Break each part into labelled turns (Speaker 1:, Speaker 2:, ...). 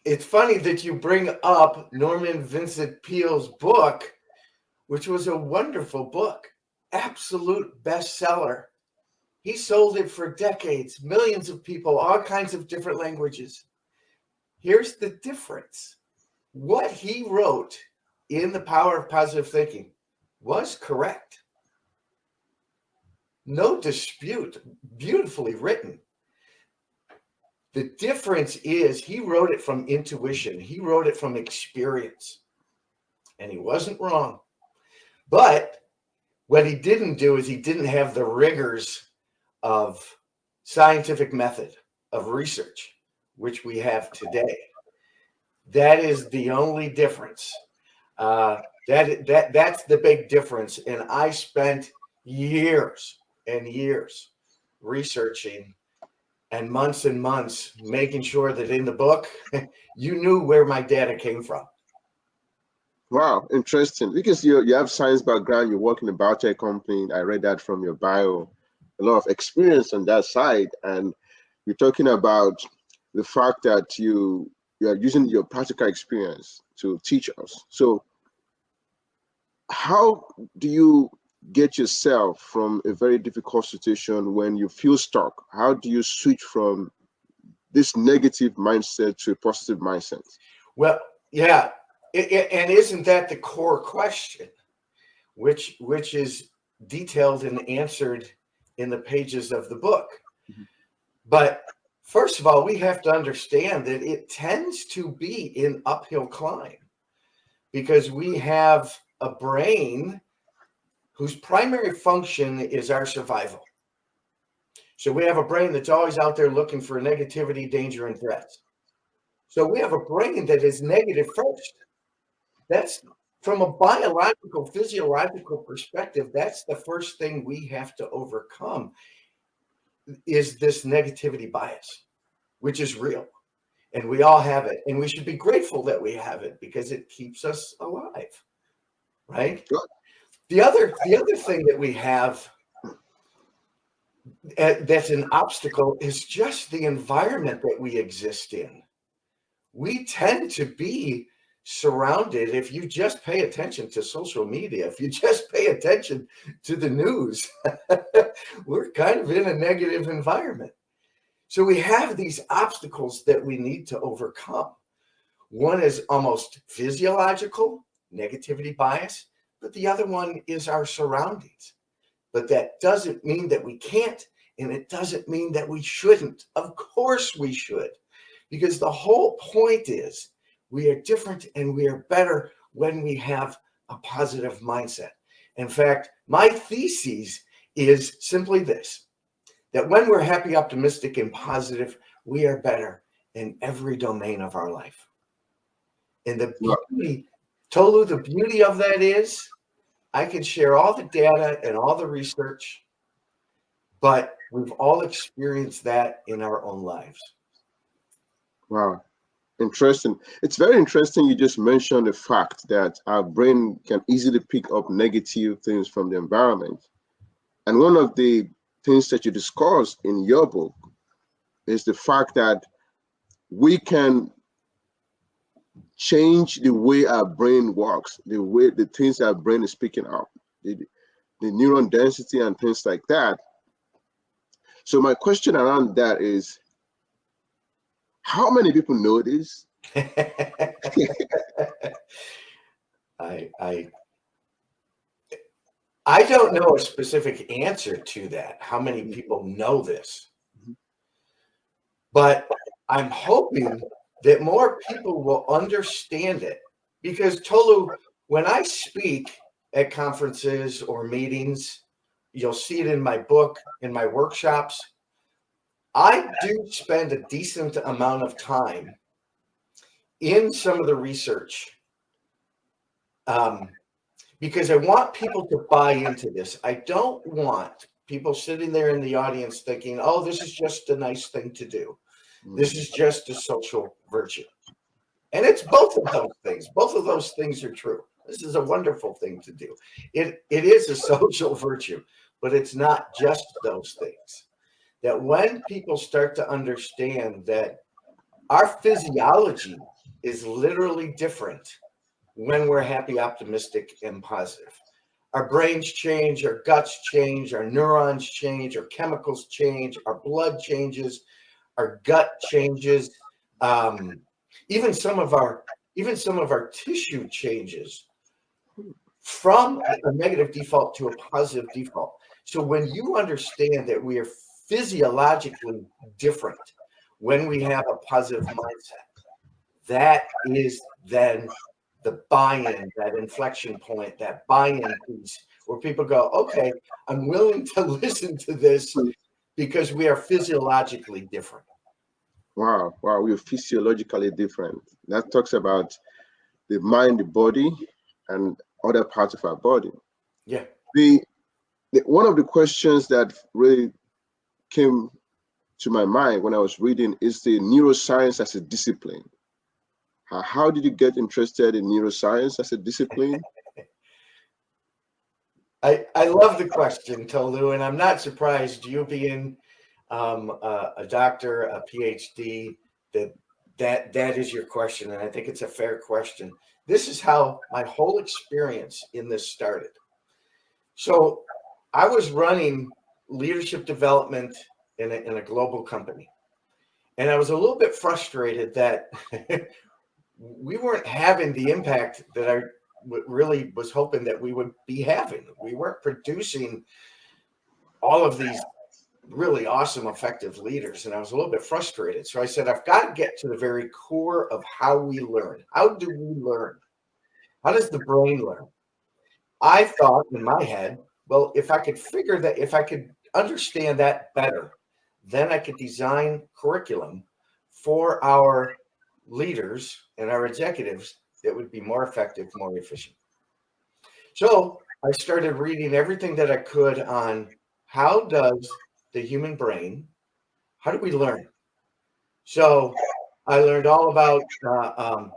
Speaker 1: It's funny that you bring up Norman Vincent Peale's book, which was a wonderful book, absolute bestseller. He sold it for decades, millions of people, all kinds of different languages. Here's the difference. What he wrote in The Power of Positive Thinking was correct. No dispute, beautifully written. The difference is he wrote it from intuition. He wrote it from experience. And he wasn't wrong. But what he didn't do is he didn't have the rigors of scientific method of research, which we have today. That is the only difference. That's the big difference. And I spent years and years researching and months making sure that in the book you knew where my data came from.
Speaker 2: Wow, interesting. Because you have science background, you work in a biotech company. I read that from your bio. A lot of experience on that side, and you're talking about the fact that you are using your practical experience to teach us. So how do you get yourself from a very difficult situation when you feel stuck? How do you switch from this negative mindset to a positive mindset?
Speaker 1: Well, yeah. And isn't that the core question, which is detailed and answered in the pages of the book?
Speaker 2: Mm-hmm.
Speaker 1: But first of all, we have to understand that it tends to be an uphill climb because we have a brain whose primary function is our survival. So we have a brain that's always out there looking for negativity, danger, and threats. So we have a brain that is negative first. That's from a biological, physiological perspective, that's the first thing we have to overcome is this negativity bias, which is real. And we all have it. And we should be grateful that we have it because it keeps us alive. Right? The other thing that we have that's an obstacle is just the environment that we exist in. We tend to be surrounded, if you just pay attention to social media, if you just pay attention to the news, we're kind of in a negative environment. So we have these obstacles that we need to overcome. One is almost physiological, negativity bias, but the other one is our surroundings. But that doesn't mean that we can't, and it doesn't mean that we shouldn't. Of course we should, because the whole point is we are different and we are better when we have a positive mindset. In fact, my thesis is simply this, that when we're happy, optimistic, and positive, we are better in every domain of our life. And the beauty, Tolu, the beauty of that is I can share all the data and all the research, but we've all experienced that in our own lives.
Speaker 2: Wow. Interesting. It's very interesting you just mentioned the fact that our brain can easily pick up negative things from the environment. And one of the things that you discuss in your book is the fact that we can change the way our brain works, the things our brain is picking up, the neuron density and things like that. So my question around that is, how many people know this?
Speaker 1: I don't know a specific answer to that, how many people know this. But I'm hoping that more people will understand it. Because Tolu, when I speak at conferences or meetings, you'll see it in my book, in my workshops, I do spend a decent amount of time in some of the research because I want people to buy into this. I don't want people sitting there in the audience thinking, oh, this is just a nice thing to do. This is just a social virtue. And it's both of those things. Both of those things are true. This is a wonderful thing to do. It is a social virtue, but it's not just those things. That when people start to understand that our physiology is literally different when we're happy, optimistic, and positive. Our brains change, our guts change, our neurons change, our chemicals change, our blood changes, our gut changes, even some of our tissue changes from a negative default to a positive default. So when you understand that we are physiologically different when we have a positive mindset, that is then the buy-in, that inflection point, that buy-in piece where people go, okay, I'm willing to listen to this because we are physiologically different.
Speaker 2: Wow, we're physiologically different. That talks about the mind, the body, and other parts of our body.
Speaker 1: Yeah.
Speaker 2: One of the questions that really came to my mind when I was reading is the neuroscience as a discipline. How did you get interested in neuroscience as a discipline?
Speaker 1: I love the question, Tolu, and I'm not surprised, you being a doctor, a PhD, that is your question, and I think it's a fair question. This is how my whole experience in this started. So I was running leadership development in a global company, and I was a little bit frustrated that we weren't having the impact that I really was hoping that we would be having. We weren't producing all of these really awesome, effective leaders. And I was a little bit frustrated. So I said, I've got to get to the very core of how we learn. How do we learn? How does the brain learn? I thought in my head, well, if I could figure that, if I could understand that better, then I could design curriculum for our leaders and our executives that would be more effective, more efficient. So I started reading everything that I could on how does the human brain, how do we learn? So I learned all about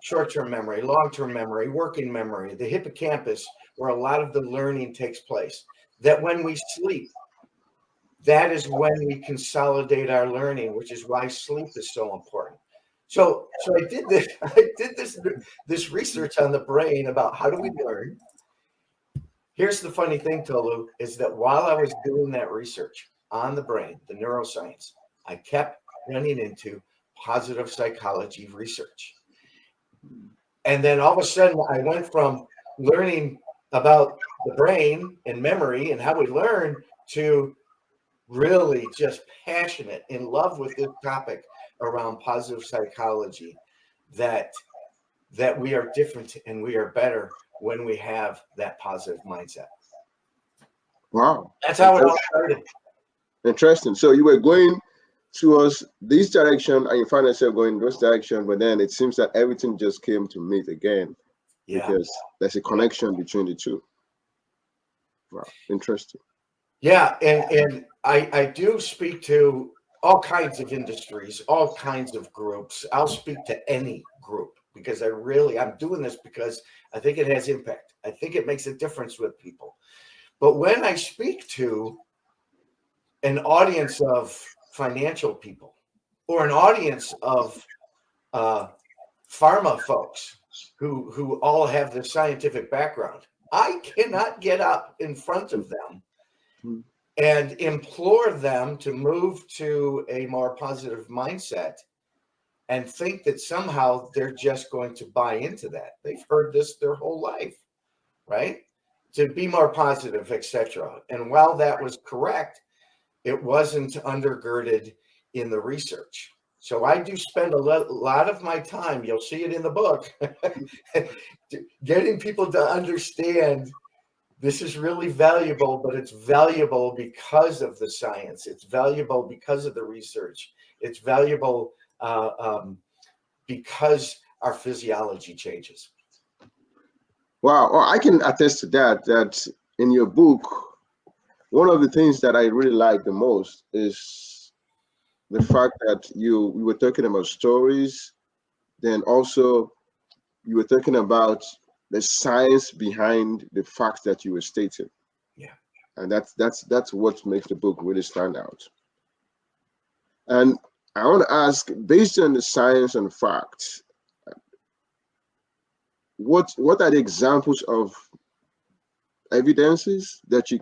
Speaker 1: short-term memory, long-term memory, working memory, the hippocampus, where a lot of the learning takes place. That when we sleep, that is when we consolidate our learning, which is why sleep is so important. So I did this research on the brain about how do we learn. Here's the funny thing, Tolu, is that while I was doing that research on the brain, the neuroscience, I kept running into positive psychology research. And then all of a sudden, I went from learning about the brain and memory and how we learn to really just passionate, in love with this topic around positive psychology, that we are different and we are better when we have that positive mindset.
Speaker 2: Wow.
Speaker 1: That's how it all started.
Speaker 2: Interesting. So you were going towards this direction and you found yourself going in this direction, but then it seems that everything just came to meet again. Yeah. Because there's a connection between the two. Wow. Interesting.
Speaker 1: Yeah. And I do speak to all kinds of industries, all kinds of groups. I'll speak to any group because I'm doing this because I think it has impact. I think it makes a difference with people. But when I speak to an audience of financial people or an audience of pharma folks who all have the scientific background, I cannot get up in front of them and implore them to move to a more positive mindset and think that somehow they're just going to buy into that. They've heard this their whole life, right? To be more positive, etc. And while that was correct, it wasn't undergirded in the research. So I do spend a lot of my time, you'll see it in the book, getting people to understand this is really valuable, but it's valuable because of the science. It's valuable because of the research. It's valuable because our physiology changes.
Speaker 2: Wow, well, I can attest to that in your book, one of the things that I really like the most is the fact that we were talking about stories, then also you were talking about the science behind the facts that you were stating.
Speaker 1: Yeah.
Speaker 2: And that's what makes the book really stand out. And I want to ask, based on the science and facts, what are the examples of evidences that you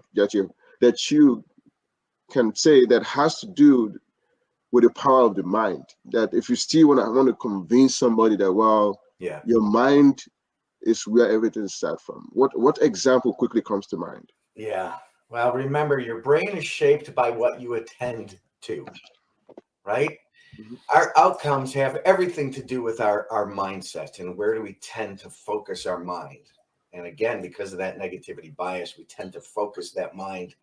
Speaker 2: can say that has to do with the power of the mind? That if you still want to convince somebody that, well,
Speaker 1: Yeah.
Speaker 2: your mind is where everything starts from. What example quickly comes to mind?
Speaker 1: Yeah. Well, remember, your brain is shaped by what you attend to, right?
Speaker 2: Mhm.
Speaker 1: Our outcomes have everything to do with our mindset and where do we tend to focus our mind. And again, because of that negativity bias, we tend to focus that mind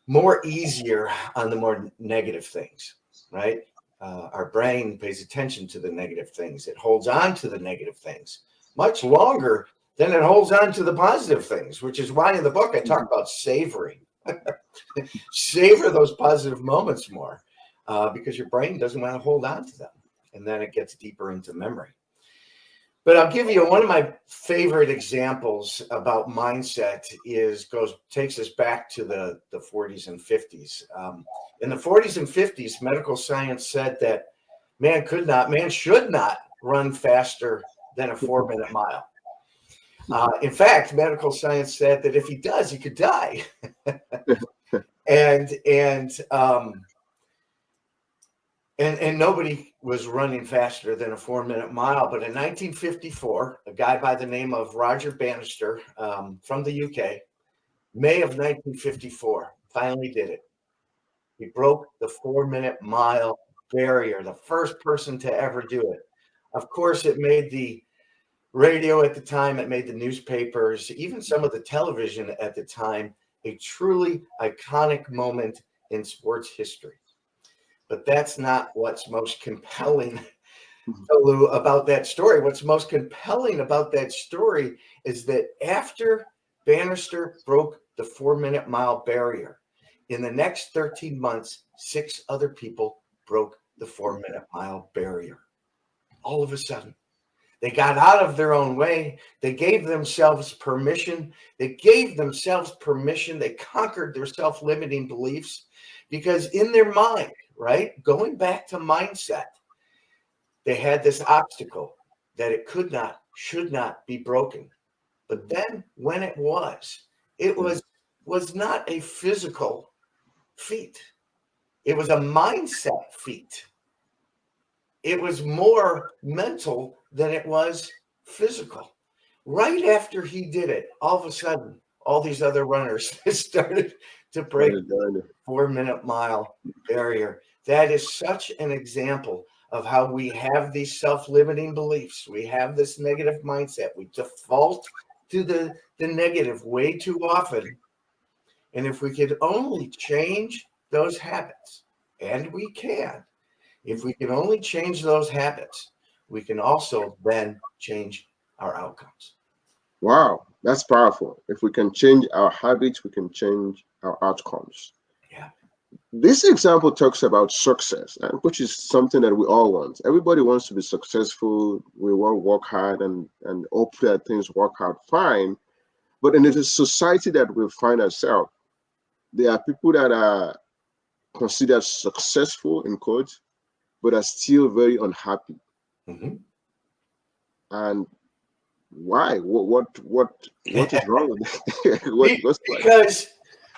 Speaker 1: more easier on the more negative things, right? Our brain pays attention to the negative things. It holds on to the negative things much longer than it holds on to the positive things, which is why in the book I talk about savoring. Savor those positive moments more because your brain doesn't want to hold on to them. And then it gets deeper into memory. But I'll give you one of my favorite examples about mindset takes us back to the 40s and 50s. In the 40s and 50s, medical science said that man should not run faster than a 4-minute mile. In fact, medical science said that if he does, he could die. And nobody was running faster than a 4-minute mile. But in 1954, a guy by the name of Roger Bannister from the UK, May of 1954, finally did it. He broke the 4-minute mile barrier, the first person to ever do it. Of course, it made the radio at the time, it made the newspapers, even some of the television at the time, a truly iconic moment in sports history. But that's not what's most compelling, Lou, about that story. What's most compelling about that story is that after Bannister broke the 4-minute mile barrier, in the next 13 months, 6 other people broke the 4-minute mile barrier. All of a sudden, they got out of their own way. They gave themselves permission. They conquered their self-limiting beliefs because in their mind, right, going back to mindset, they had this obstacle that it should not be broken. But then when it was not a physical feat. It was a mindset feat. It was more mental than it was physical. Right after he did it, all of a sudden, all these other runners started to break the 4-minute mile barrier. That is such an example of how we have these self-limiting beliefs. We have this negative mindset. We default to the negative way too often. And if we could only change those habits, and we can, if we can only change those habits, we can also then change our outcomes.
Speaker 2: Wow, that's powerful. If we can change our habits, we can change our outcomes.
Speaker 1: Yeah.
Speaker 2: This example talks about success, which is something that we all want. Everybody wants to be successful. We want to work hard and hope that things work out fine. But in the society that we find ourselves, there are people that are considered successful in quotes, but are still very unhappy.
Speaker 1: Mm-hmm.
Speaker 2: And why? What is wrong with
Speaker 1: it?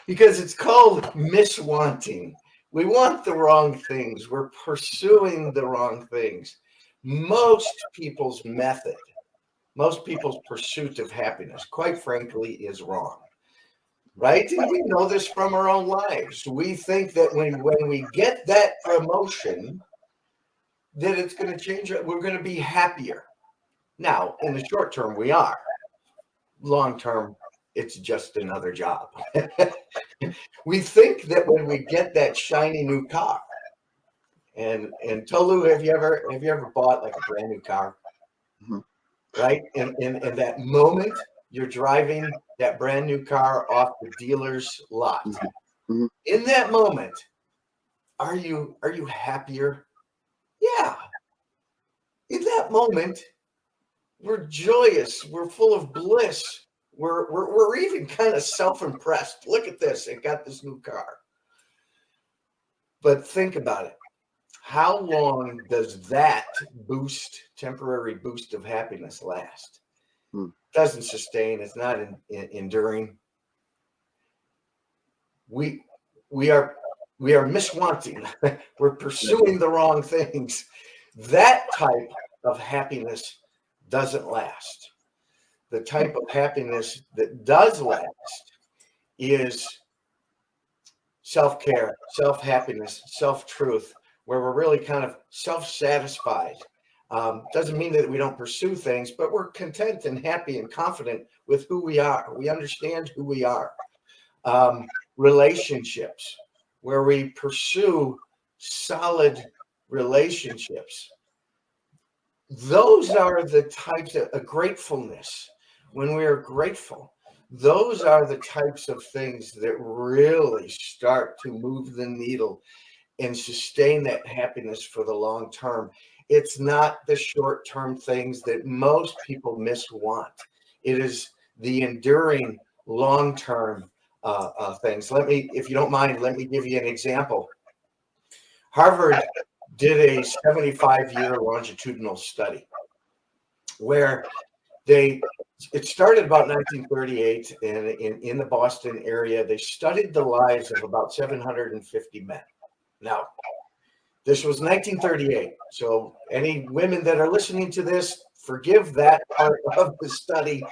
Speaker 1: Because it's called miswanting. We want the wrong things. We're pursuing the wrong things. Most people's pursuit of happiness, quite frankly, is wrong. Right? And we know this from our own lives. We think that when we get that promotion, that it's going to change it. We're going to be happier. Now, in the short term, we are. Long term, it's just another job. We think that when we get that shiny new car, and Tolu, have you ever bought like a brand new car?
Speaker 2: Mhm.
Speaker 1: Right? In that moment, you're driving that brand new car off the dealer's lot.
Speaker 2: Mhm.
Speaker 1: In that moment, are you happier? Yeah. In that moment, we're joyous. We're full of bliss. We're even kind of self-impressed. Look at this. I got this new car. But think about it. How long does that temporary boost of happiness last? doesn't sustain. It's not enduring. We are miswanting. We're pursuing the wrong things. That type of happiness doesn't last. The type of happiness that does last is self-care, self-happiness, self-truth, where we're really kind of self-satisfied. Doesn't mean that we don't pursue things, but we're content and happy and confident with who we are. We understand who we are. Relationships, where we pursue solid relationships. Those are the types of gratefulness. When we are grateful, those are the types of things that really start to move the needle and sustain that happiness for the long term. It's not the short-term things that most people miswant. It is the enduring long-term things. If you don't mind, let me give you an example. Harvard did a 75-year longitudinal study where it started about 1938, and in the Boston area, they studied the lives of about 750 men. Now, this was 1938, so any women that are listening to this, forgive that part of the study.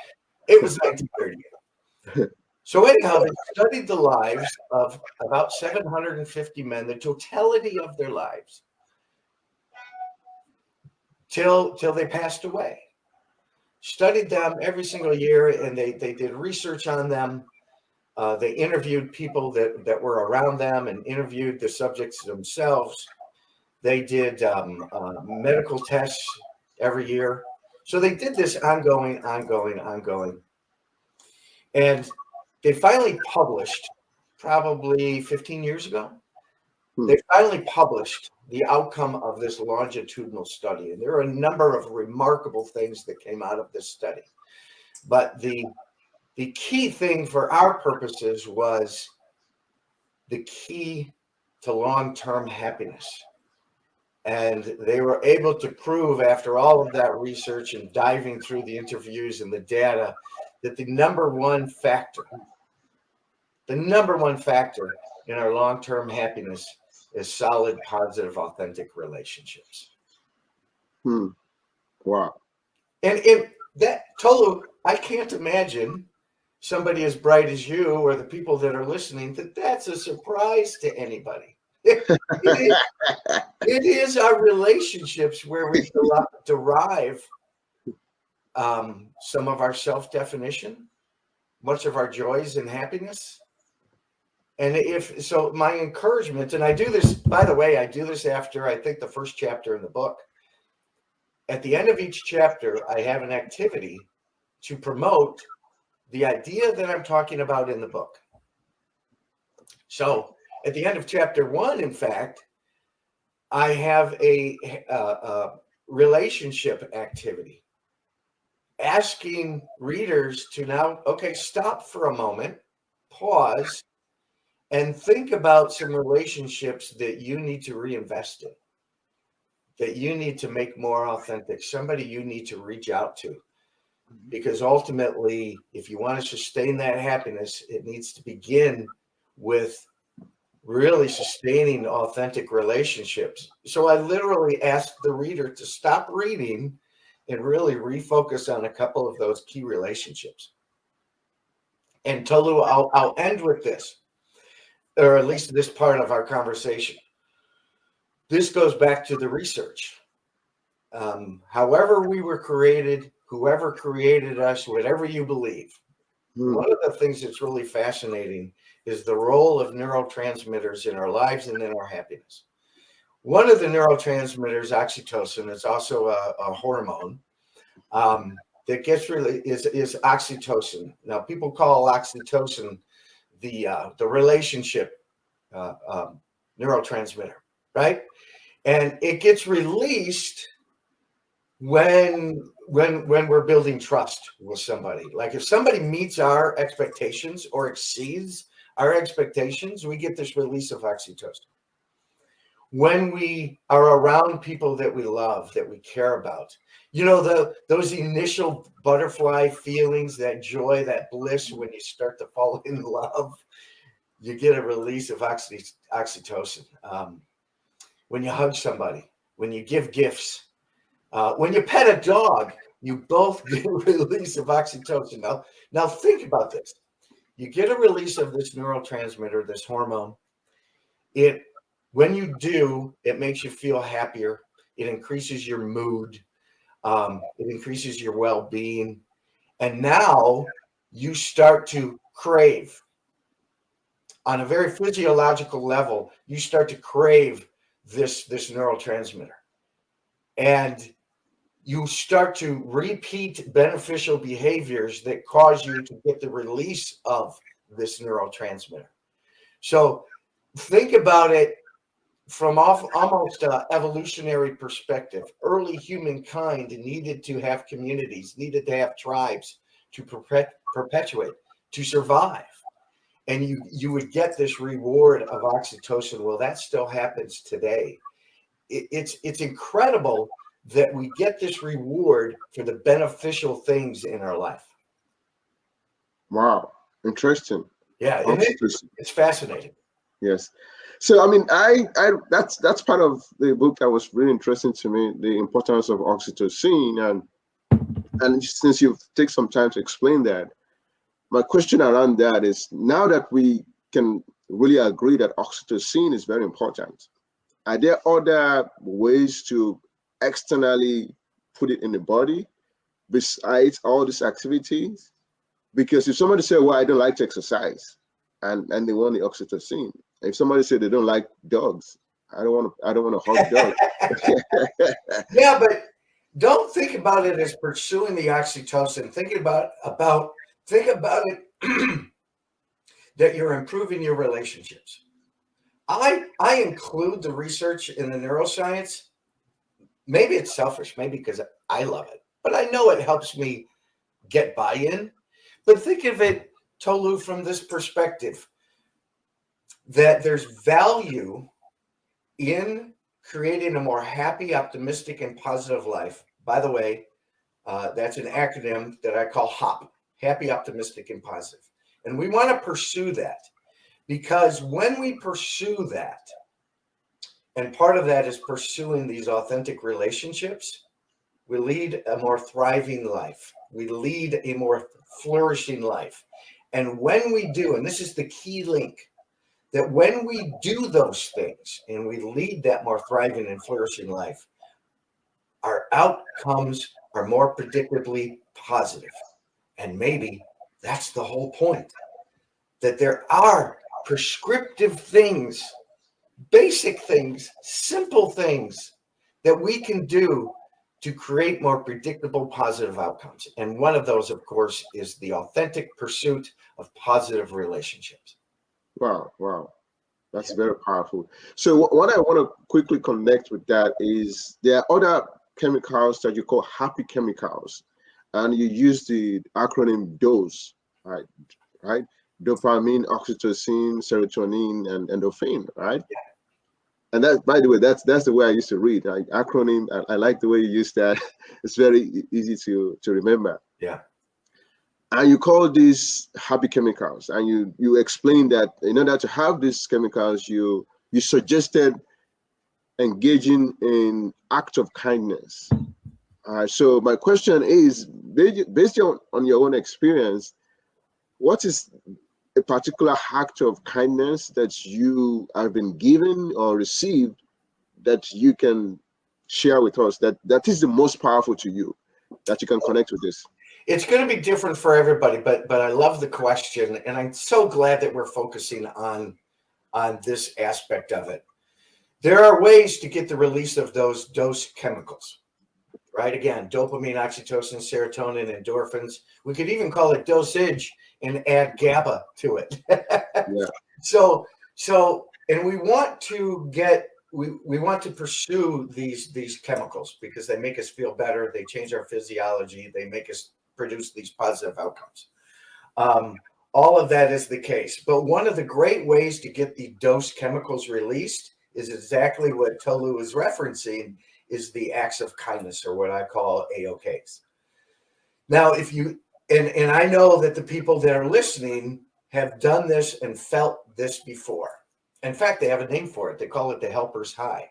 Speaker 1: It was 1938. So anyhow, they studied the lives of about 750 men, the totality of their lives, till they passed away. Studied them every single year, and they did research on them. They interviewed people that were around them and interviewed the subjects themselves. They did medical tests every year. So they did this ongoing. And they finally published, probably 15 years ago, they finally published the outcome of this longitudinal study. And there are a number of remarkable things that came out of this study. But the key thing for our purposes was the key to long-term happiness. And they were able to prove, after all of that research and diving through the interviews and the data, that the number one factor in our long-term happiness is solid, positive, authentic relationships.
Speaker 2: Wow.
Speaker 1: And in that, Tolu, I can't imagine somebody as bright as you or the people that are listening that's a surprise to anybody. It is our relationships where we derive some of our self-definition, much of our joys and happiness. And so my encouragement, and I do this, by the way, I do this after, I think, the first chapter in the book. At the end of each chapter, I have an activity to promote the idea that I'm talking about in the book. So at the end of chapter 1, in fact, I have a relationship activity asking readers to now, stop for a moment, pause, and think about some relationships that you need to reinvest in, that you need to make more authentic, somebody you need to reach out to. Because ultimately, if you want to sustain that happiness, it needs to begin with really sustaining authentic relationships. So I literally asked the reader to stop reading and really refocus on a couple of those key relationships. And Tolu, I'll end with this, or at least this part of our conversation. This goes back to the research. However we were created, whoever created us, whatever you believe, one of the things that's really fascinating is the role of neurotransmitters in our lives and in our happiness. One of the neurotransmitters, oxytocin, is also a hormone that gets is oxytocin. Now, people call oxytocin the relationship neurotransmitter, right? And it gets released when we're building trust with somebody. Like if somebody meets our expectations or exceeds our expectations, we get this release of oxytocin. when we are around people that we love, that we care about. You know, those initial butterfly feelings, that joy, that bliss when you start to fall in love, you get a release of oxytocin. When you hug somebody, when you give gifts, when you pet a dog, you both get a release of oxytocin. Now think about this. You get a release of this neurotransmitter, this hormone. When you do, it makes you feel happier. It increases your mood. It increases your well-being. And now you start to crave. On a very physiological level, you start to crave this neurotransmitter. And you start to repeat beneficial behaviors that cause you to get the release of this neurotransmitter. So think about it from almost an evolutionary perspective. Early humankind needed to have communities, needed to have tribes to perpetuate, to survive. And you would get this reward of oxytocin. Well, that still happens today. It's incredible that we get this reward for the beneficial things in our life.
Speaker 2: Wow, interesting.
Speaker 1: Yeah, it's fascinating.
Speaker 2: Yes. So I mean, I that's part of the book that was really interesting to me, the importance of oxytocin, and since you've taken some time to explain that, my question around that is, now that we can really agree that oxytocin is very important, are there other ways to externally put it in the body besides all these activities? Because if somebody say, well, I don't like to exercise, and they want the oxytocin. If somebody said they don't like dogs, I don't want to hug dogs.
Speaker 1: Yeah, but don't think about it as pursuing the oxytocin. Think about it that you're improving your relationships. I include the research in the neuroscience. Maybe it's selfish, maybe because I love it, but I know it helps me get buy-in. But think of it, Tolu, from this perspective, that there's value in creating a more happy, optimistic, and positive life. By the way, that's an acronym that I call HOP, happy, optimistic, and positive. And we want to pursue that, because when we pursue that, and part of that is pursuing these authentic relationships, we lead a more thriving life. We lead a more flourishing life. And when we do, and this is the key link, that when we do those things and we lead that more thriving and flourishing life, our outcomes are more predictably positive. And maybe that's the whole point, that there are prescriptive things, basic things, simple things that we can do to create more predictable positive outcomes. And one of those, of course, is the authentic pursuit of positive relationships.
Speaker 2: Wow. That's very powerful. So what I want to quickly connect with that is, there are other chemicals that you call happy chemicals, and you use the acronym DOSE, right? Dopamine, oxytocin, serotonin, and endorphin, right?
Speaker 1: Yeah.
Speaker 2: And that, by the way, that's the way I used to read. Acronym, I like the way you use that. It's very easy to remember.
Speaker 1: Yeah.
Speaker 2: And you call these happy chemicals, and you explain that in order to have these chemicals, you suggested engaging in acts of kindness. So my question is, based on your own experience, what is a particular act of kindness that you have been given or received that you can share with us, that is the most powerful to you, that you can connect with this?
Speaker 1: It's going to be different for everybody, but I love the question, and I'm so glad that we're focusing on this aspect of it. There are ways to get the release of those dose chemicals, right? Again, dopamine, oxytocin, serotonin, endorphins. We could even call it dosage and add GABA to it.
Speaker 2: Yeah.
Speaker 1: So, and we want to we want to pursue these chemicals because they make us feel better. They change our physiology. They make us produce these positive outcomes. All of that is the case. But one of the great ways to get the dose chemicals released is exactly what Tolu is referencing, is the acts of kindness, or what I call AOKs. Now, if you, and I know that the people that are listening have done this and felt this before. In fact, they have a name for it. They call it the helper's high.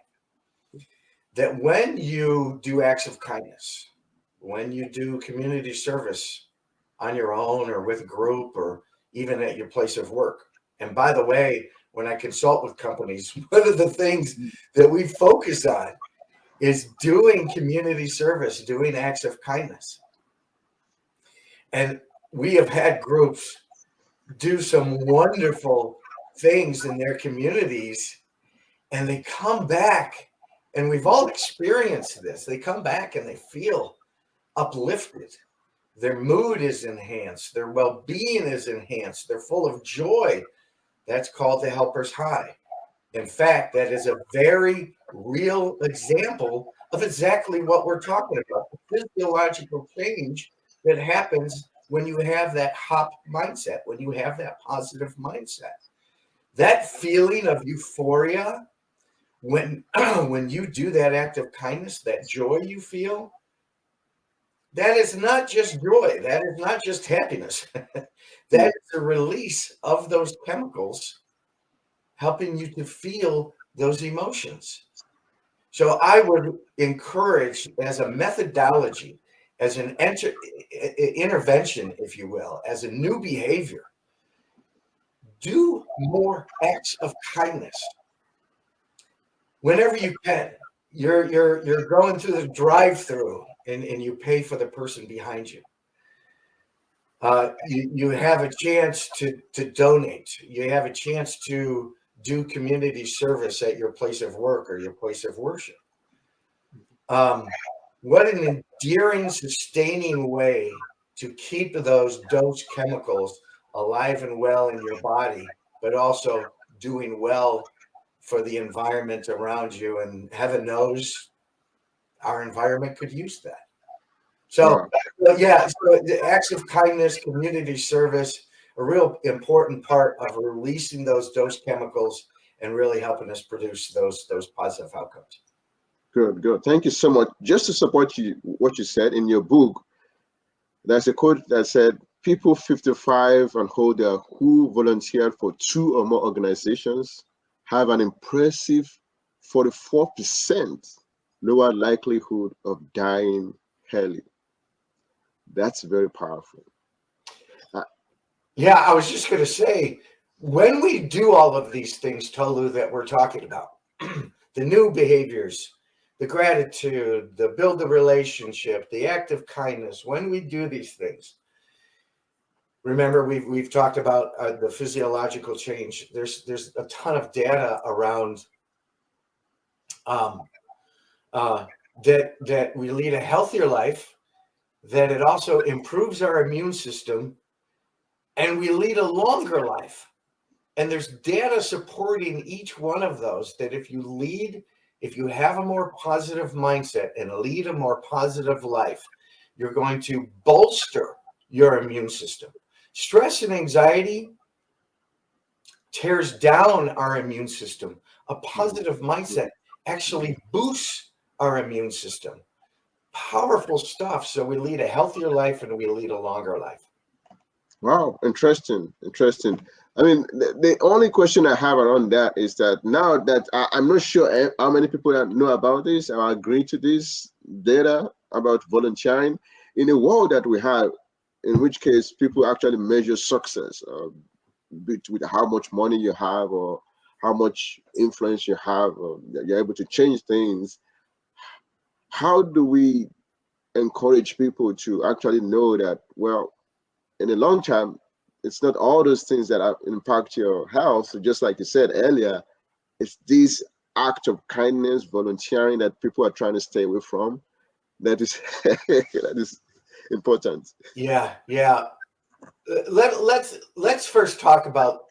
Speaker 1: That when you do acts of kindness, when you do community service on your own or with a group or even at your place of work. And by the way, when I consult with companies, one of the things that we focus on is doing community service, doing acts of kindness. And we have had groups do some wonderful things in their communities, and they come back, and we've all experienced this. They come back and they feel uplifted. Their mood is enhanced. Their well-being is enhanced. They're full of joy. That's called the helper's high. In fact, that is a very real example of exactly what we're talking about, the physiological change that happens when you have that HOP mindset, when you have that positive mindset. That feeling of euphoria, when you do that act of kindness, that joy you feel, that is not just joy. That is not just happiness. That is a release of those chemicals, helping you to feel those emotions. So I would encourage, as a methodology, as an intervention, if you will, as a new behavior, do more acts of kindness. Whenever you can, you're going through the drive-through and you pay for the person behind you. You have a chance to donate. You have a chance to do community service at your place of work or your place of worship. What an endearing, sustaining way to keep those dose chemicals alive and well in your body, but also doing well for the environment around you. And heaven knows our environment could use that. So, yeah, so the acts of kindness, community service, a real important part of releasing those dose chemicals and really helping us produce those positive outcomes.
Speaker 2: Good. Thank you so much. Just to support you, what you said in your book, there's a quote that said, people 55 and older who volunteered for 2 or more organizations have an impressive 44% lower likelihood of dying early. That's very powerful.
Speaker 1: Yeah, I was just going to say, when we do all of these things, Tolu, that we're talking about, the new behaviors, the gratitude, the build the relationship, the act of kindness, when we do these things, remember we've talked about the physiological change. There's a ton of data around that we lead a healthier life, that it also improves our immune system, and we lead a longer life. And there's data supporting each one of those, that if you have a more positive mindset and lead a more positive life, you're going to bolster your immune system. Stress and anxiety tears down our immune system. A positive mindset actually boosts our immune system. Powerful stuff. So we lead a healthier life and we lead a longer life.
Speaker 2: Wow, interesting. I mean, the only question I have around that is that now that I'm not sure how many people that know about this or agree to this data about volunteering in a world that we have, in which case people actually measure success with how much money you have or how much influence you have, or that you're able to change things. How do we encourage people to actually know that, well, in the long term, it's not all those things that impact your health. So just like you said earlier, it's this act of kindness, volunteering that people are trying to stay away from. That is that is important.
Speaker 1: Yeah. Let's first talk about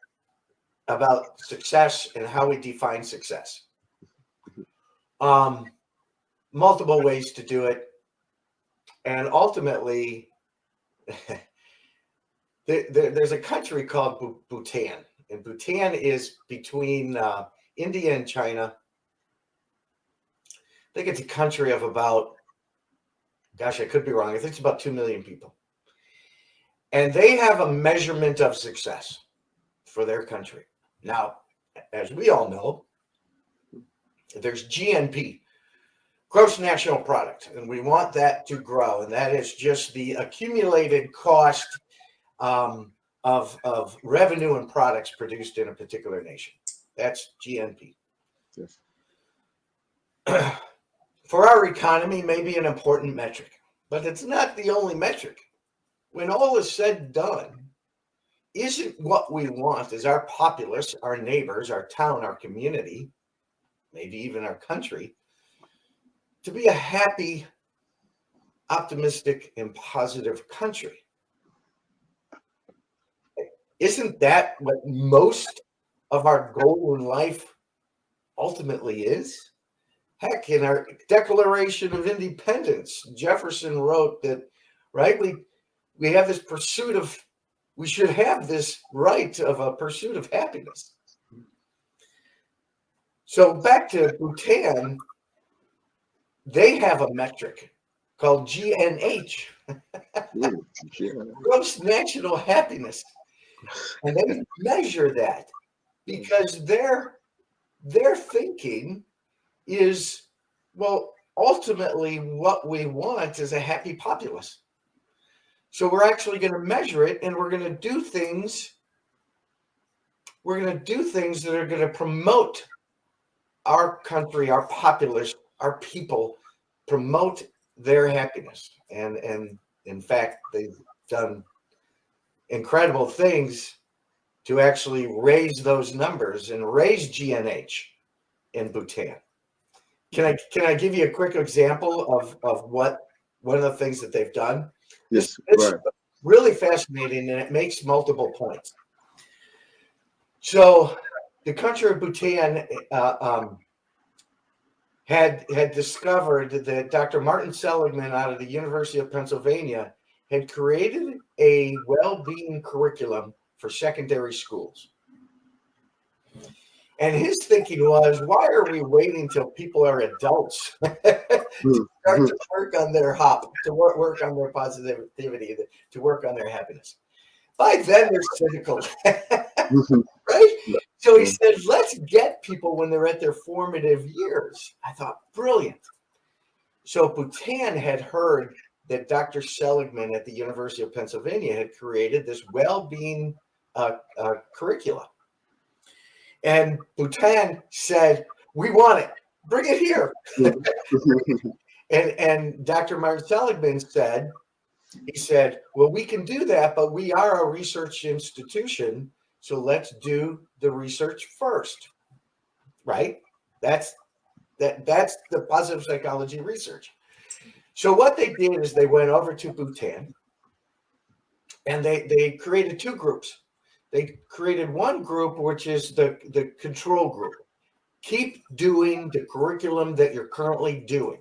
Speaker 1: success and how we define success. Multiple ways to do it, and ultimately, there's a country called Bhutan, and Bhutan is between India and China. think it's a country of about, gosh, I could be wrong. I think it's about 2 million people. And they have a measurement of success for their country. Now, as we all know, there's GNP, gross national product, and we want that to grow. And that is just the accumulated cost of revenue and products produced in a particular nation. That's GNP.
Speaker 2: Yes.
Speaker 1: For our economy, maybe an important metric, but it's not the only metric. When all is said and done, isn't what we want is our populace, our neighbors, our town, our community, maybe even our country, to be a happy, optimistic, and positive country. Isn't that what most of our goal in life ultimately is? Heck, in our Declaration of Independence, Jefferson wrote that, right, we have this pursuit of, we should have this right of a pursuit of happiness. So back to Bhutan, they have a metric called GNH, gross national happiness. And they measure that because their thinking is, well, ultimately what we want is a happy populace. So we're actually going to measure it, and we're going to do things. We're going to do things that are going to promote our country, our populace, our people, promote their happiness. And in fact, they've done incredible things to actually raise those numbers and raise GNH in Bhutan. Can I give you a quick example of what one of the things that they've done?
Speaker 2: Yes,
Speaker 1: it's really fascinating, and it makes multiple points. So the country of Bhutan had discovered that Dr. Martin Seligman out of the University of Pennsylvania had created a well-being curriculum for secondary schools. And his thinking was, why are we waiting till people are adults to start to work on their to work on their positivity, to work on their happiness? By then, they're cynical, right? So he said, let's get people when they're at their formative years. I thought, brilliant. So Bhutan had heard that Dr. Seligman at the University of Pennsylvania had created this well-being curricula. And Bhutan said, we want it. Bring it here. and Dr. Martin Seligman said, well, we can do that, but we are a research institution, so let's do the research first, right? That's the positive psychology research. So what they did is they went over to Bhutan, and they created two groups. They created one group, which is the control group. Keep doing the curriculum that you're currently doing.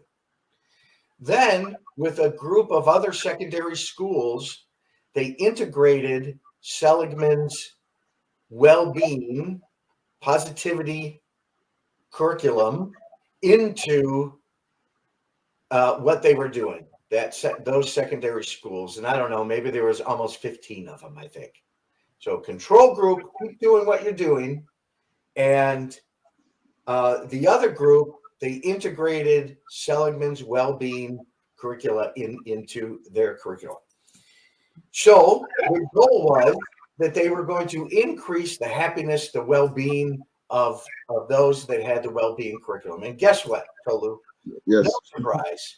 Speaker 1: Then, with a group of other secondary schools, they integrated Seligman's well-being, positivity curriculum into what they were doing, those secondary schools. And I don't know, maybe there was almost 15 of them, I think. So control group, keep doing what you're doing. And the other group, they integrated Seligman's well-being curricula into their curriculum. So the goal was that they were going to increase the happiness, the well-being of those that had the well-being curriculum. And guess what, Tolu?
Speaker 2: Yes.
Speaker 1: No surprise.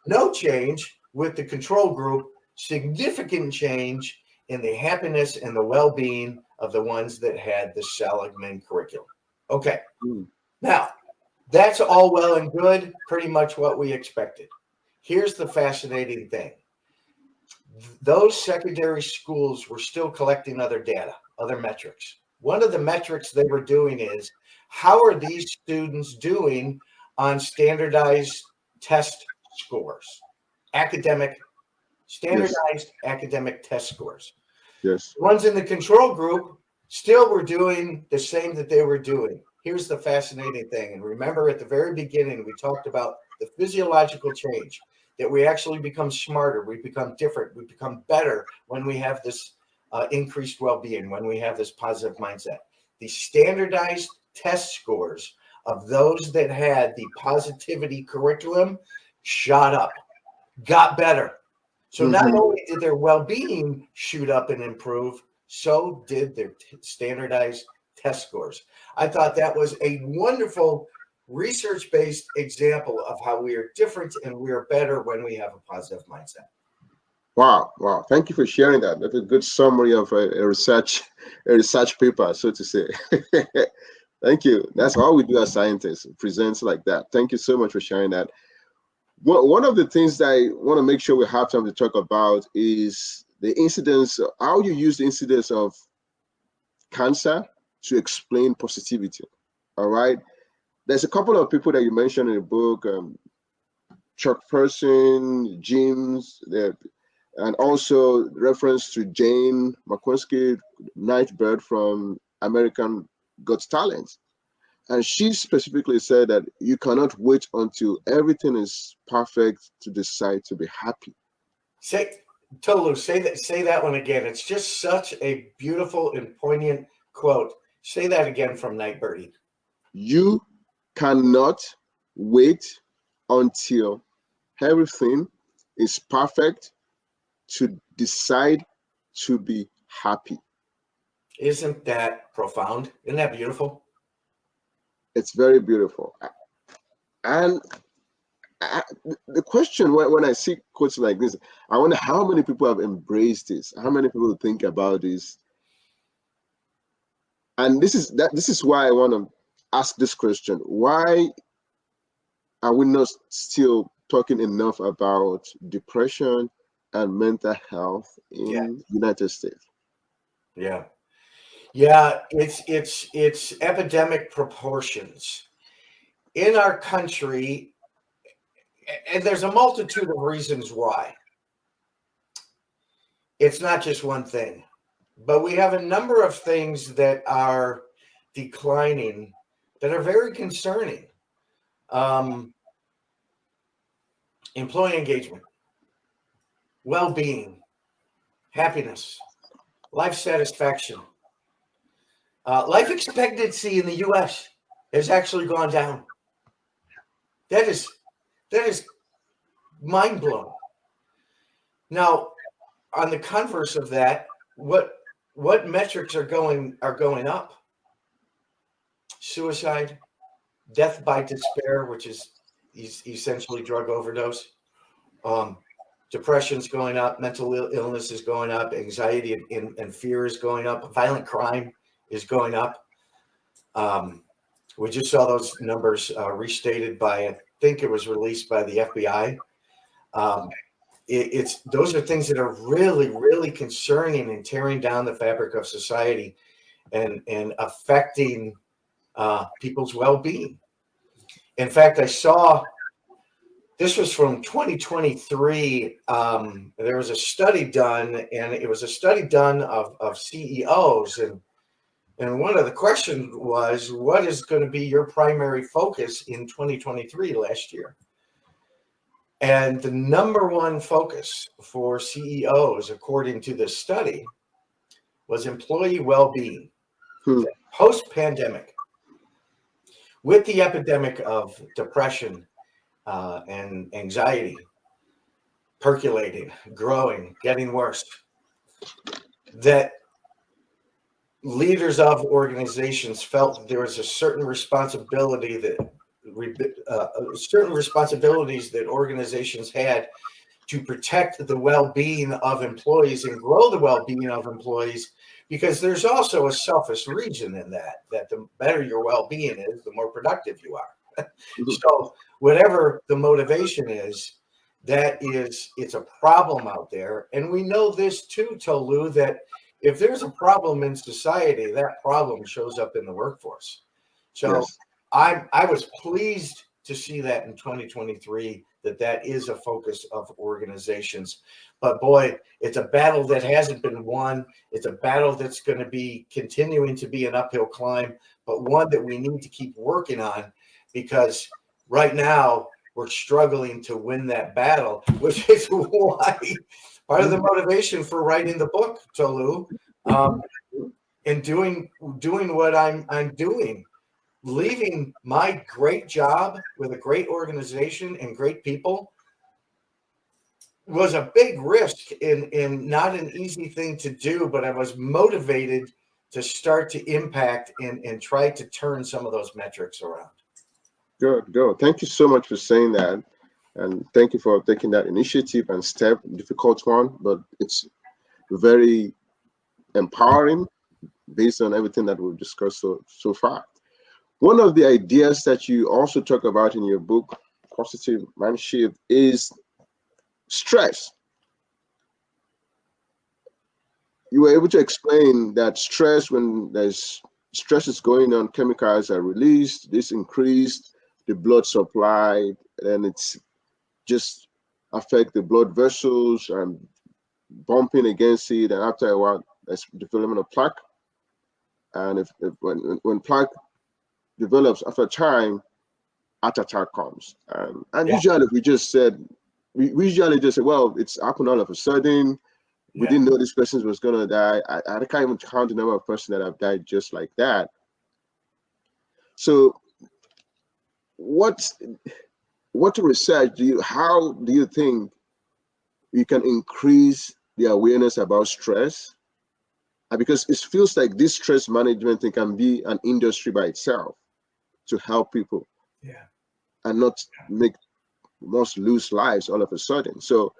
Speaker 1: No change with the control group, significant change in the happiness and the well-being of the ones that had the Seligman curriculum. Okay. Now, that's all well and good, pretty much what we expected. Here's the fascinating thing. Those secondary schools were still collecting other data, other metrics. One of the metrics they were doing is, how are these students doing on standardized test scores, standardized academic test scores?
Speaker 2: Yes.
Speaker 1: The ones in the control group still were doing the same that they were doing. here's the fascinating thing. And remember, at the very beginning, we talked about the physiological change, that we actually become smarter, we become different, we become better when we have this increased well-being, when we have this positive mindset. The standardized test scores of those that had the positivity curriculum shot up, got better. So not only did their well-being shoot up and improve, so did their standardized test scores. I thought that was a wonderful research-based example of how we are different and we are better when we have a positive mindset.
Speaker 2: Wow, wow. Thank you for sharing that. That's a good summary of a research paper, so to say. Thank you. That's all we do as scientists, presents like that. Thank you so much for sharing that. One of the things that I want to make sure we have time to talk about is the incidence, how you use the incidence of cancer to explain positivity. All right. There's a couple of people that you mentioned in the book, Chuck Person, James, and also reference to Jane McCoskey, Nightbird from American Got Talent. And she specifically said that you cannot wait until everything is perfect to decide to be happy.
Speaker 1: Tolu, say that one again. It's just such a beautiful and poignant quote. Say that again from Nightbirdie.
Speaker 2: You cannot wait until everything is perfect to decide to be happy.
Speaker 1: Isn't that profound? Isn't that beautiful?
Speaker 2: It's very beautiful. And the question when I see quotes like this, I wonder how many people have embraced this, how many people think about this. And this is why I want to ask this question. Why are we not still talking enough about depression and mental health in the United States?
Speaker 1: Yeah, it's epidemic proportions in our country, and there's a multitude of reasons why. It's not just one thing, but we have a number of things that are declining that are very concerning. Employee engagement, well-being, happiness, life satisfaction. Life expectancy in the U.S. has actually gone down. That is mind-blowing. Now, on the converse of that, what metrics are going up? Suicide, death by despair, which is essentially drug overdose. Depression's going up, mental illness is going up, anxiety and fear is going up, violent crime is going up. We just saw those numbers restated by, I think it was released by the FBI. Those are things that are really, really concerning and tearing down the fabric of society and affecting people's well-being. In fact, I saw, this was from 2023. There was a study done, and it was a study done of CEOs. And one of the questions was, what is going to be your primary focus in 2023 last year? And the number one focus for CEOs, according to this study, was employee well-being. Post-pandemic, with the epidemic of depression and anxiety percolating, growing, getting worse, that leaders of organizations felt that there was a certain responsibility certain responsibilities that organizations had to protect the well-being of employees and grow the well-being of employees, because there's also a selfish reason in that the better your well-being is, the more productive you are. So whatever the motivation is, it's a problem out there. And we know this too, Tolu, that if there's a problem in society, that problem shows up in the workforce. So yes. I was pleased to see that in 2023, that is a focus of organizations. But boy, it's a battle that hasn't been won. It's a battle that's going to be continuing to be an uphill climb, but one that we need to keep working on, because right now we're struggling to win that battle, which is why part of the motivation for writing the book, Tolu, and doing what I'm doing, leaving my great job with a great organization and great people, was a big risk and not an easy thing to do, but I was motivated to start to impact and try to turn some of those metrics around.
Speaker 2: Good. Thank you so much for saying that. And thank you for taking that initiative and step, difficult one, but it's very empowering based on everything that we've discussed so far. One of the ideas that you also talk about in your book, Positive Mindshift, is stress. You were able to explain that stress, when there's stress is going on, chemicals are released, this increased the blood supply, and it's just affect the blood vessels and bumping against it, and after a while there's development of plaque. And when plaque develops, after time, heart attack comes. And usually we usually just say, well, it's happened all of a sudden. We didn't know this person was going to die. I can't even count the number of persons that have died just like that. So what research how do you think we can increase the awareness about stress? Because it feels like this stress management thing can be an industry by itself to help people, and not make most lose lives all of a sudden. So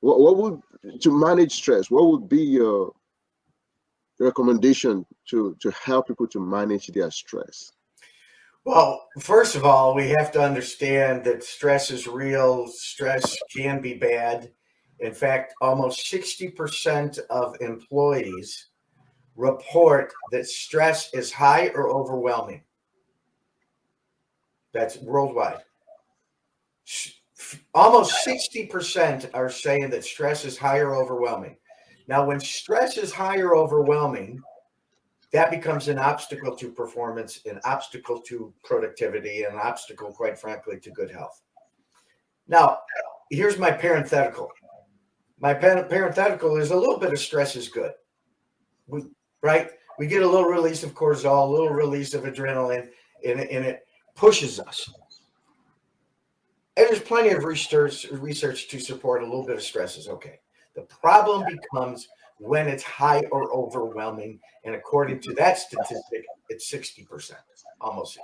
Speaker 2: what would, to manage stress, what would be your recommendation to help people to manage their stress?
Speaker 1: Well, first of all, we have to understand that stress is real. Stress can be bad. In fact, almost 60% of employees report that stress is high or overwhelming. That's worldwide. Almost 60% are saying that stress is high or overwhelming. Now, when stress is high or overwhelming, that becomes an obstacle to performance, an obstacle to productivity, and an obstacle, quite frankly, to good health. Now, here's my parenthetical. My parenthetical is a little bit of stress is good. Right? We get a little release of cortisol, a little release of adrenaline, and it pushes us. And there's plenty of research to support a little bit of stress is okay. The problem becomes when it's high or overwhelming, and according to that statistic, it's 60%, almost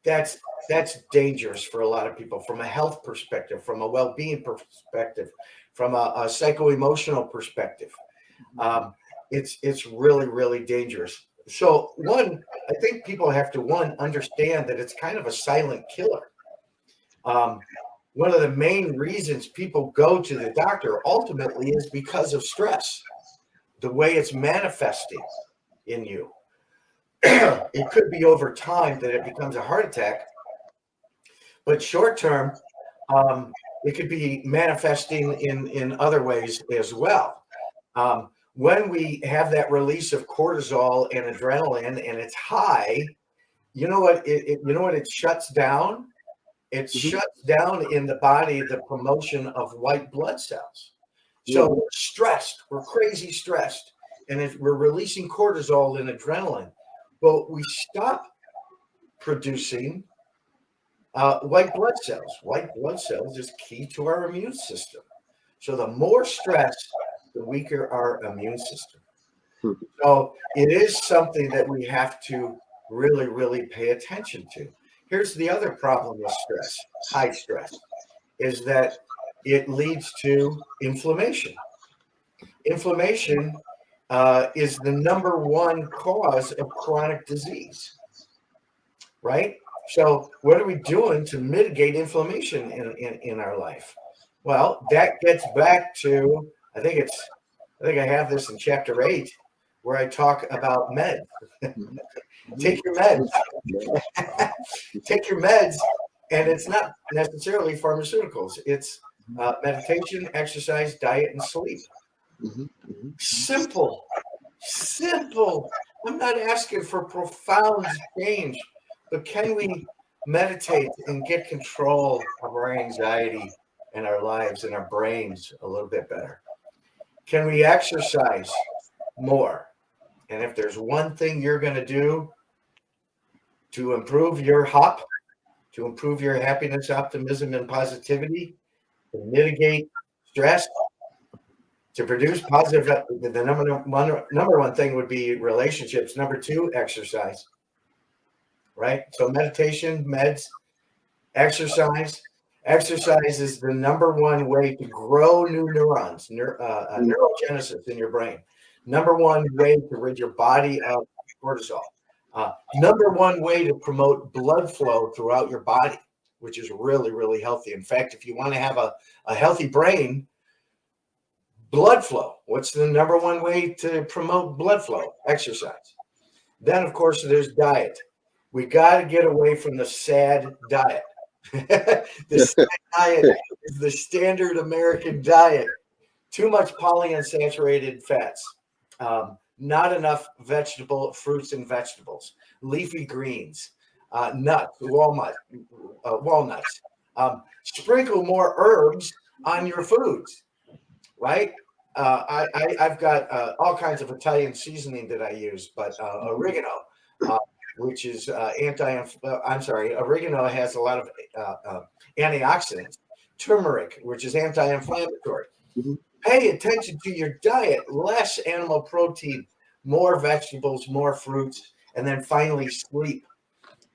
Speaker 1: 60%. That's dangerous for a lot of people from a health perspective, from a well-being perspective, from a psycho-emotional perspective. It's really, really dangerous. So I think people have to understand that it's kind of a silent killer. One of the main reasons people go to the doctor ultimately is because of stress, the way it's manifesting in you. It could be over time that it becomes a heart attack, but short term, it could be manifesting in other ways as well. When we have that release of cortisol and adrenaline and it's high, you know what it shuts down? It shuts down in the body the promotion of white blood cells. So we're stressed, we're crazy stressed, and we're releasing cortisol and adrenaline, but we stop producing white blood cells. White blood cells is key to our immune system. So the more stress, the weaker our immune system. So it is something that we have to really, really pay attention to. Here's the other problem with stress, high stress, is that it leads to inflammation. Inflammation is the number one cause of chronic disease, right? So what are we doing to mitigate inflammation in our life? Well, that gets back to, I think I have this in chapter 8, where I talk about meds. Take your meds. Take your meds And it's not necessarily pharmaceuticals. It's meditation, exercise, diet, and sleep.
Speaker 2: Mhm, mhm.
Speaker 1: Simple, simple. I'm not asking for profound change, but can we meditate and get control of our anxiety and our lives and our brains a little bit better? Can we exercise more? And if there's one thing you're going to do to improve your HOP, to improve your happiness, optimism, and positivity, to mitigate stress, to produce positive, the number one thing would be relationships. Number two, exercise, right? So meditation, meds, exercise. Exercise is the number one way to grow new neurons, neurogenesis in your brain. Number one way to rid your body of cortisol. Number one way to promote blood flow throughout your body, which is really, really healthy. In fact, if you want to have a healthy brain, blood flow. What's the number one way to promote blood flow? Exercise. Then, of course, there's diet. We got to get away from the SAD diet. The SAD diet is the standard American diet. Too much polyunsaturated fats. Not enough fruits and vegetables, leafy greens, nuts, walnuts. Sprinkle more herbs on your foods, right? I've got all kinds of Italian seasoning that I use, but oregano, which is oregano has a lot of antioxidants. Turmeric, which is anti-inflammatory.
Speaker 2: Mhm.
Speaker 1: Pay attention to your diet, less animal protein, more vegetables, more fruits, and then finally sleep.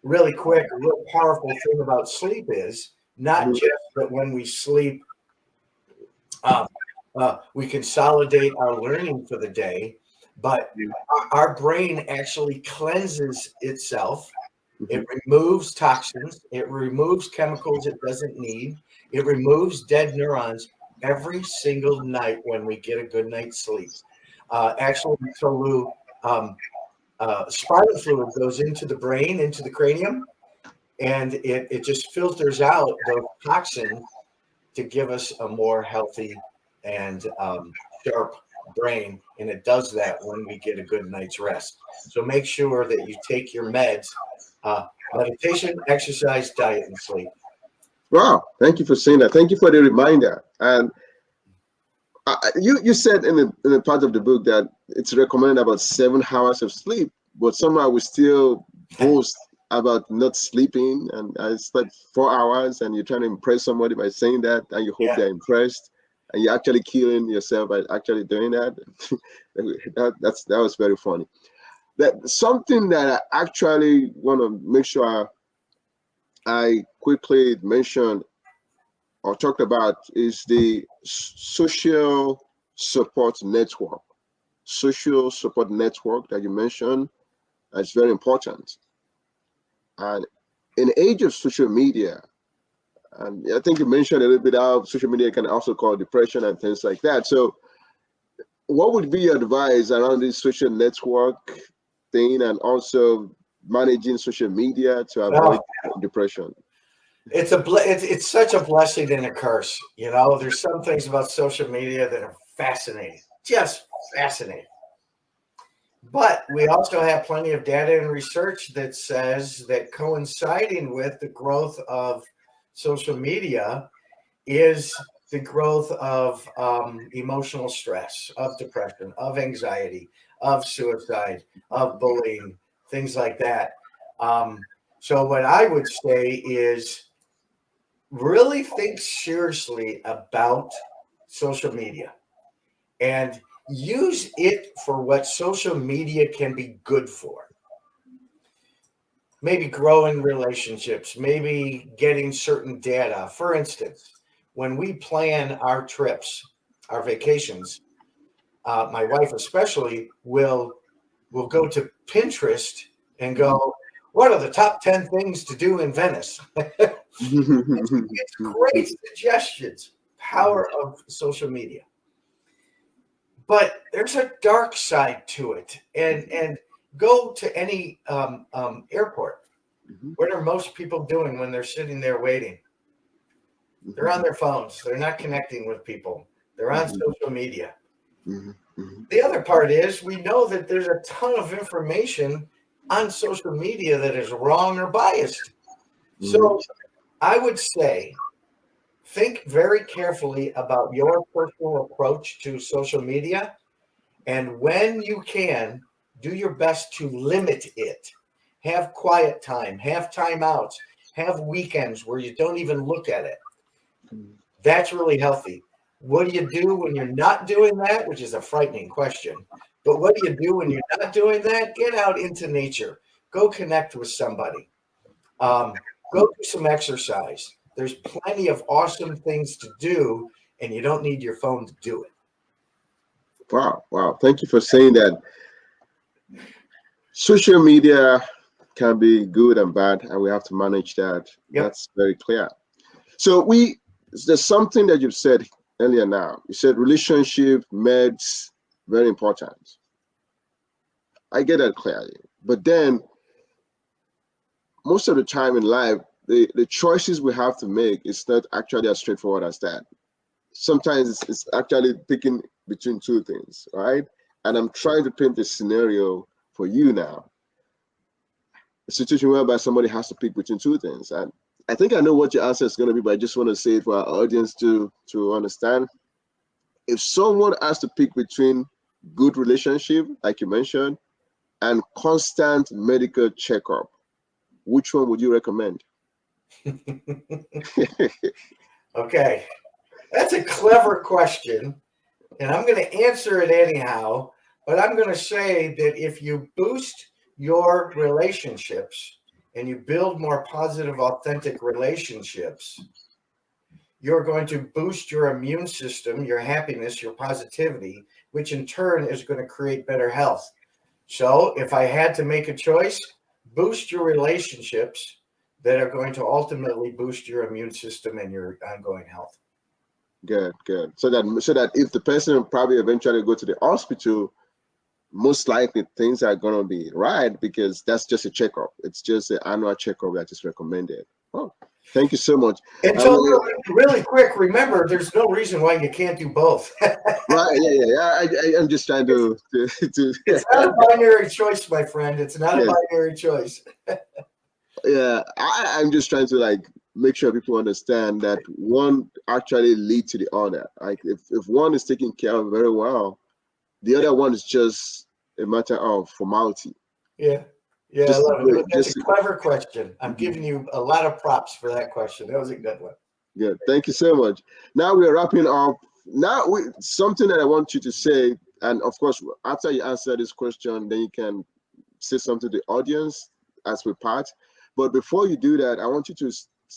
Speaker 1: Really quick, a real powerful thing about sleep is not just that when we sleep, um, we consolidate our learning for the day, but our brain actually cleanses itself. It removes toxins. It removes chemicals it doesn't need. It removes dead neurons every single night when we get a good night's sleep. Actually, so Lou, spinal fluid goes into the brain, into the cranium, and it just filters out those toxins to give us a more healthy and sharp brain. And it does that when we get a good night's rest. So make sure that you take your meds, meditation, exercise, diet, and sleep.
Speaker 2: Wow, thank you for saying that. Thank you for the reminder. And you said in the part of the book that it's recommended about 7 hours of sleep, but somehow we still boast about not sleeping. And I slept 4 hours, and you're trying to impress somebody by saying that, and you hope they're impressed, and you're actually killing yourself by actually doing that. that was very funny. That something that I actually want to make sure I quickly mentioned or talked about is the social support network. Social support network that you mentioned is very important. And in the age of social media, and I think you mentioned a little bit how social media can also cause depression and things like that. So what would be your advice around this social network thing and also managing social media to avoid depression?
Speaker 1: It's such a blessing and a curse. You know, there's some things about social media that are fascinating, just fascinating. But we also have plenty of data and research that says that coinciding with the growth of social media is the growth of emotional stress, of depression, of anxiety, of suicide, of bullying, things like that. So what I would say is really think seriously about social media and use it for what social media can be good for. Maybe growing relationships, maybe getting certain data. For instance, when we plan our trips, our vacations, my wife especially will go to Pinterest and go, what are the top 10 things to do in Venice? It's great suggestions, power of social media. But there's a dark side to it. And go to any airport
Speaker 2: Mhm.
Speaker 1: What are most people doing when they're sitting there waiting? They're on their phones. They're not connecting with people. They're on social media.
Speaker 2: Mhm. Mhm.
Speaker 1: The other part is we know that there's a ton of information on social media that is wrong or biased.
Speaker 2: Mhm.
Speaker 1: So I would say think very carefully about your personal approach to social media. And when you can, do your best to limit it. Have quiet time, have timeouts, have weekends where you don't even look at it. That's really healthy. What do you do when you're not doing that? Which is a frightening question. But what do you do when you're not doing that? Get out into nature. Go connect with somebody. Go do some exercise. There's plenty of awesome things to do, and you don't need your phone to do it.
Speaker 2: Wow, wow. Thank you for saying that. Social media can be good and bad, and we have to manage that.
Speaker 1: Yep.
Speaker 2: That's very clear. So there's something that you've said earlier now. You said relationship, meds, very important. I get that clearly. But then most of the time in life, the choices we have to make is not actually as straightforward as that. Sometimes it's actually picking between two things, right? And I'm trying to paint a scenario for you now. A situation whereby somebody has to pick between two things. And I think I know what your answer is going to be, but I just want to say it for our audience to understand. If someone has to pick between good relationship, like you mentioned, and constant medical checkup, which one would you recommend?
Speaker 1: Okay. That's a clever question, and I'm going to answer it anyhow. But I'm going to say that if you boost your relationships and you build more positive, authentic relationships, you're going to boost your immune system, your happiness, your positivity, which in turn is going to create better health. So if I had to make a choice, boost your relationships that are going to ultimately boost your immune system and your ongoing health.
Speaker 2: Good, good. So that if the person probably eventually go to the hospital, most likely things are gonna be right because that's just a checkup. It's just an annual checkup that is recommended. Oh, thank you so much.
Speaker 1: And
Speaker 2: Um,
Speaker 1: so really quick, remember, there's no reason why you can't do both.
Speaker 2: right, yeah. I'm just trying to
Speaker 1: It's not a binary choice, my friend. It's not a
Speaker 2: yes,
Speaker 1: binary choice.
Speaker 2: yeah. I'm just trying to like make sure people understand that one actually lead to the other. Like if one is taken care of very well, the other one is just a matter of formality.
Speaker 1: Yeah. Yeah, I
Speaker 2: Just
Speaker 1: love it. That's a
Speaker 2: just
Speaker 1: clever question. I'm giving you a lot of props for that question. That was a good one.
Speaker 2: good. Thank you so much. Now we're wrapping up. Now, something that I want you to say, and of course, after you answer this question, then you can say something to the audience as we part. But before you do that, I want you to,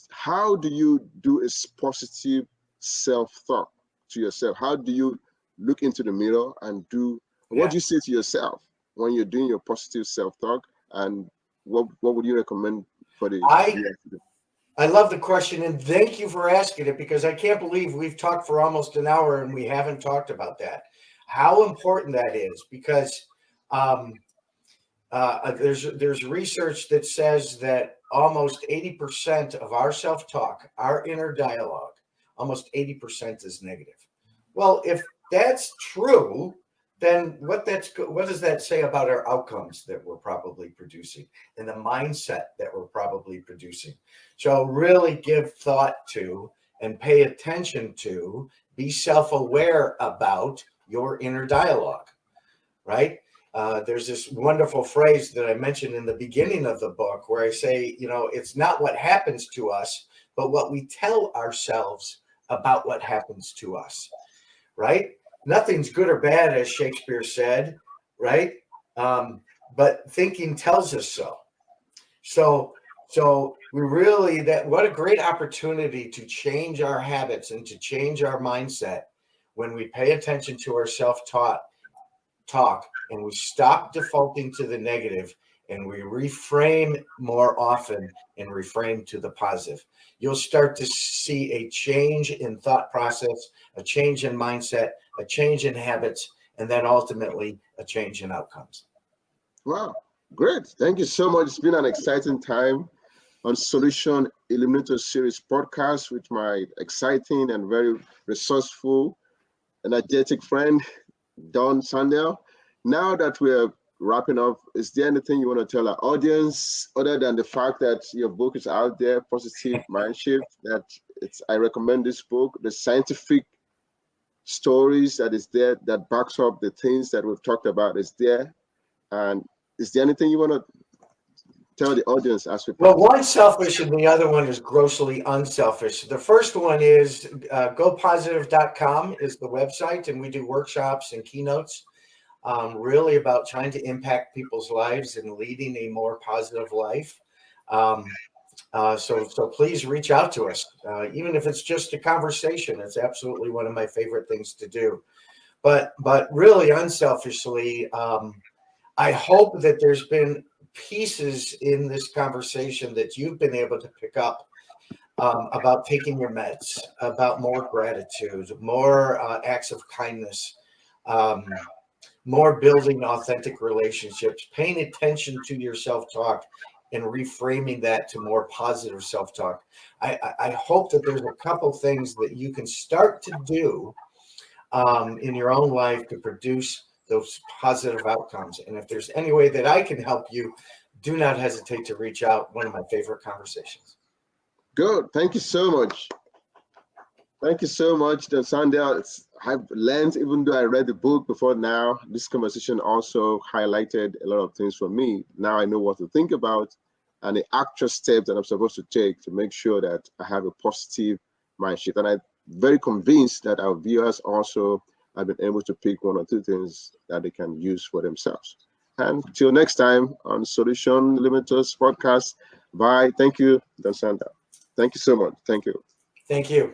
Speaker 2: how do you do a positive self-talk to yourself? How do you look into the mirror and what do you say to yourself when you're doing your positive self-talk? And what would you recommend for the
Speaker 1: I
Speaker 2: viewers to do?
Speaker 1: I love the question, and thank you for asking it because I can't believe we've talked for almost an hour and we haven't talked about that. How important that is because um, there's research that says that almost 80% of our self-talk, our inner dialogue, almost 80% is negative. Well, if that's true, then what does that say about our outcomes that we're probably producing and the mindset that we're probably producing? So really give thought to and pay attention to, be self-aware about your inner dialogue, right? There's this wonderful phrase that I mentioned in the beginning of the book where I say, it's not what happens to us, but what we tell ourselves about what happens to us, right? Nothing's good or bad, as Shakespeare said, right? But thinking tells us so. So we really what a great opportunity to change our habits and to change our mindset when we pay attention to our talk and we stop defaulting to the negative and we reframe more often and reframe to the positive. You'll start to see a change in thought process, a change in mindset, a change in habits, and then ultimately a change in outcomes.
Speaker 2: Wow, great. Thank you so much. It's been an exciting time. on Solution Eliminator Series podcast with my exciting and very resourceful, energetic friend, Don Sandel. Now that we're wrapping up, is there anything you want to tell our audience other than the fact that your book is out there, Positive Mindshift, that I recommend this book, the scientific stories that is there that backs up the things that we've talked about is there? And is there anything you want to tell the audience as we
Speaker 1: Well, one's selfish and the other one is grossly unselfish. The first one is gopositive.com is the website, and we do workshops and keynotes really about trying to impact people's lives and leading a more positive life. So please reach out to us, even if it's just a conversation. It's absolutely one of my favorite things to do. But really unselfishly, I hope that there's been pieces in this conversation that you've been able to pick up about taking your meds, about more gratitude, more acts of kindness, more building authentic relationships, paying attention to your self-talk and reframing that to more positive self-talk. I hope that there's a couple things that you can start to do in your own life to produce those positive outcomes. And if there's any way that I can help you, do not hesitate to reach out. One of my favorite conversations.
Speaker 2: Good. Thank you so much. Thank you so much, Don Sandel. I've learned, even though I read the book before now, this conversation also highlighted a lot of things for me. Now I know what to think about and the actual steps that I'm supposed to take to make sure that I have a positive mindset. And I'm very convinced that our viewers also have been able to pick one or two things that they can use for themselves. And till next time on Solution Limiters podcast, bye. Thank you, Don Sandel. Thank you so much. Thank you.
Speaker 1: Thank you.